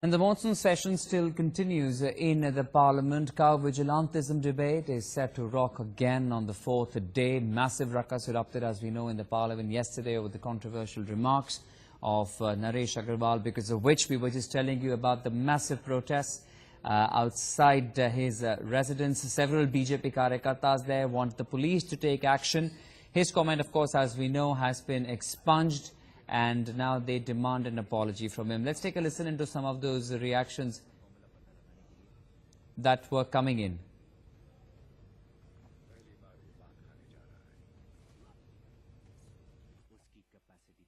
And the monsoon session still continues in the Parliament. Cow vigilantism debate is set to rock again on the fourth day. Massive ruckus erupted, as we know, in the Parliament yesterday over the controversial remarks of Naresh Agrawal, because of which we were just telling you about the massive protests outside his residence. Several BJP karyakartas there want the police to take action. His comment, of course, as we know, has been expunged, and now they demand an apology from him. Let's take a listen into some of those reactions that were coming in.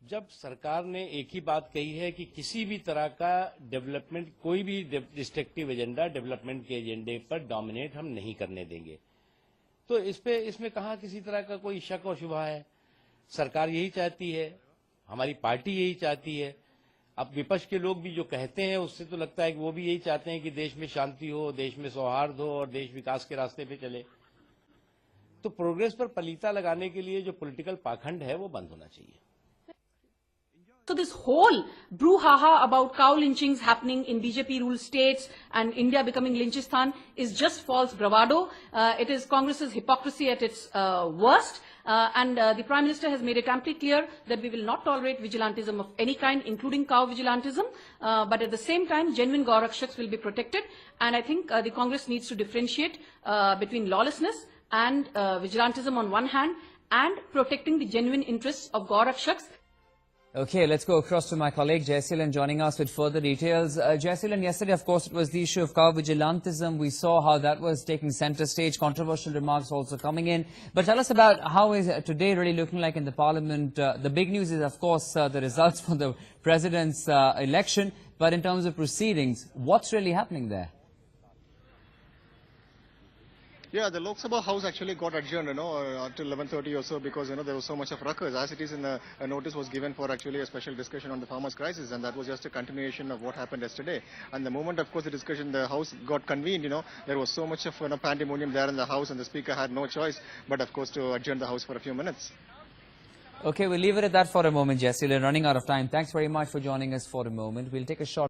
जब सरकार ने एक ही बात कही है कि किसी भी तरह का डेवलपमेंट, कोई भी डिस्ट्रक्टिव एजेंडा डेवलपमेंट के एजेंडे पर डोमिनेट हम नहीं करने देंगे, तो इसमें कहाँ किसी तरह का कोई शक और शुबा है। सरकार यही चाहती है, हमारी पार्टी यही चाहती है। अब विपक्ष के लोग भी जो कहते हैं, उससे तो लगता है कि वो भी यही चाहते हैं कि देश में शांति हो, देश में सौहार्द हो और देश विकास के रास्ते पे चले। तो प्रोग्रेस पर पलीता लगाने के लिए जो पॉलिटिकल पाखंड है वो बंद होना चाहिए। So this whole brouhaha about cow lynchings happening in BJP-ruled states and India becoming Lynchistan is just false bravado. It is Congress's hypocrisy at its worst. And the Prime Minister has made it amply clear that we will not tolerate vigilantism of any kind, including cow vigilantism. But at the same time, genuine Gaurakshaks will be protected. And I think the Congress needs to differentiate between lawlessness and vigilantism on one hand and protecting the genuine interests of Gaurakshaks. Okay, let's go across to my colleague Jaiseelan joining us with further details. Jaiseelan, yesterday, of course, it was the issue of cow vigilantism. We saw how that was taking center stage, controversial remarks also coming in. But tell us about how is today really looking like in the Parliament. The big news is, of course, the results for the President's election. But in terms of proceedings, what's really happening there? Yeah, the Lok Sabha house actually got adjourned, until 11:30 or so, because, there was so much of ruckus. As it is, a notice was given for actually a special discussion on the farmers' crisis, and that was just a continuation of what happened yesterday. And the moment, of course, the house got convened, there was so much of pandemonium there in the house, and the speaker had no choice but, of course, to adjourn the house for a few minutes. Okay, we'll leave it at that for a moment, Jaiseelan. Running out of time. Thanks very much for joining us for a moment. We'll take a short